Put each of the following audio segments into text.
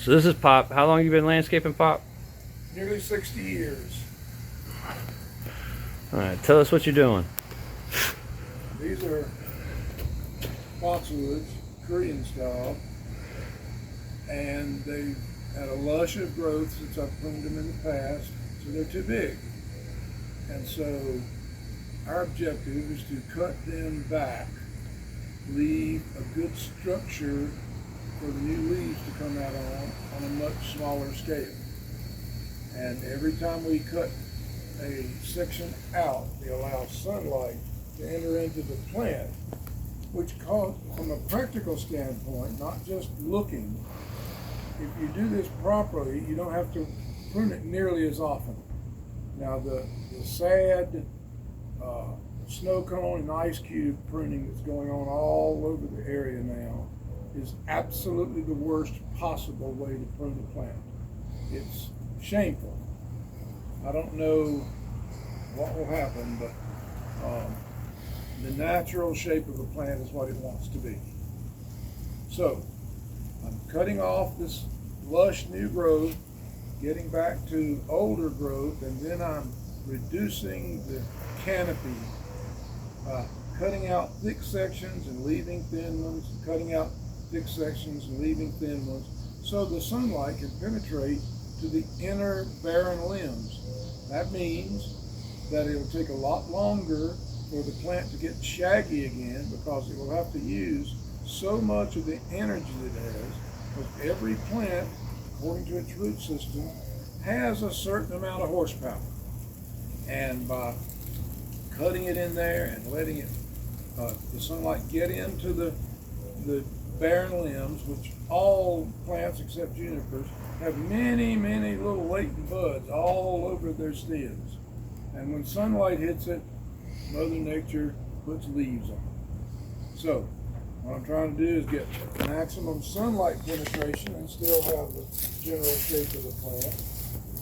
So this is Pop. How long you been landscaping, Pop? Nearly 60 years. All right, tell us what you're doing. These are boxwoods, Korean style, and they've had a lush of growth since I've pruned them in the past, so they're too big. And so our objective is to cut them back, leave a good structure for the new leaves to come out on a much smaller scale. And every time we cut a section out, we allow sunlight to enter into the plant, which causes, from a practical standpoint, not just looking, if you do this properly, you don't have to prune it nearly as often. Now the sad snow cone and ice cube pruning that's going on all over the area now is absolutely the worst possible way to prune a plant. It's shameful. I don't know what will happen, but the natural shape of a plant is what it wants to be. So I'm cutting off this lush new growth, getting back to older growth, and then I'm reducing the canopy, cutting out thick sections and leaving thin ones, cutting out thick sections and leaving thin ones, so the sunlight can penetrate to the inner barren limbs. That means that it'll take a lot longer for the plant to get shaggy again, because it will have to use so much of the energy that it has. Because every plant, according to its root system, has a certain amount of horsepower. And by cutting it in there and letting it, the sunlight get into the barren limbs, which all plants except junipers have many, many little latent buds all over their stems. And when sunlight hits it, Mother Nature puts leaves on it. So what I'm trying to do is get maximum sunlight penetration and still have the general shape of the plant,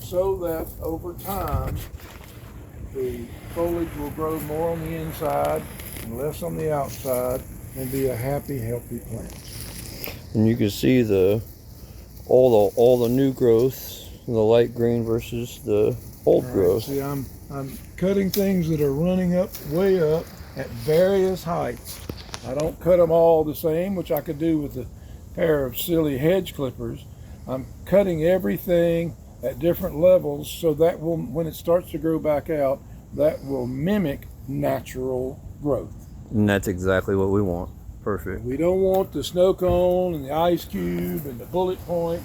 so that over time the foliage will grow more on the inside and less on the outside and be a happy, healthy plant. And you can see all the new growth, the light green versus the old growth. See, I'm cutting things that are running up, way up, at various heights. I don't cut them all the same, which I could do with a pair of silly hedge clippers. I'm cutting everything at different levels, so that will, when it starts to grow back out, that will mimic natural growth. And that's exactly what we want. Perfect. We don't want the snow cone and the ice cube and the bullet point.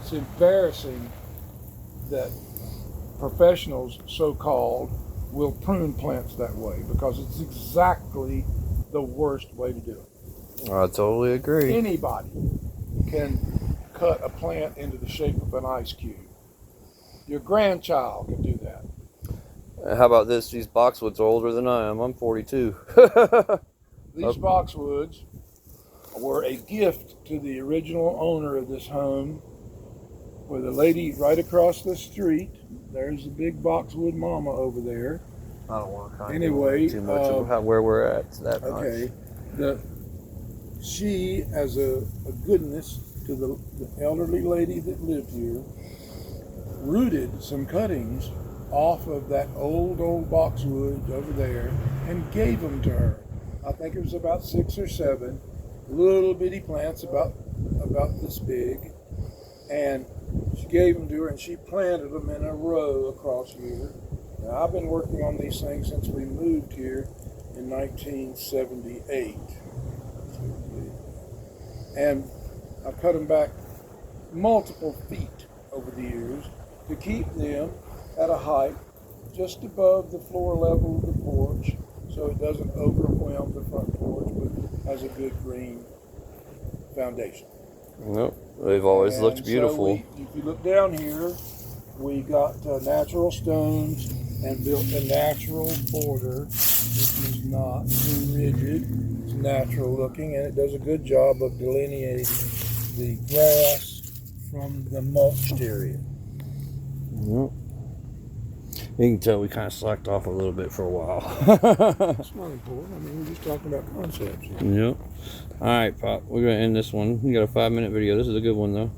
It's embarrassing that professionals, so-called, will prune plants that way, because it's exactly the worst way to do it. I totally agree. Anybody can cut a plant into the shape of an ice cube. Your grandchild can do that. How about this? These boxwoods are older than I am. I'm 42. These boxwoods were a gift to the original owner of this home, where the lady right across the street, there's the big boxwood mama over there. I don't want to kind Anyway, of too much of where we're at. That okay. She, as a goodness to the elderly lady that lived here, rooted some cuttings off of that old boxwood over there and gave them to her. I think it was about 6 or 7 little bitty plants about this big, and she gave them to her, and she planted them in a row across here. Now, I've been working on these things since we moved here in 1978, and I cut them back multiple feet over the years to keep them at a height just above the floor level of the porch, so it doesn't overwhelm the front porch, but has a good green foundation. Nope, they've always looked beautiful. So if you look down here, we got natural stones and built a natural border. This is not too rigid. It's natural looking, and it does a good job of delineating the grass from the mulched area. Yep. You can tell we kind of slacked off a little bit for a while. That's not important. I mean, we're just talking about concepts. Yep. All right, Pop. We're going to end this one. You got a 5-minute video. This is a good one, though.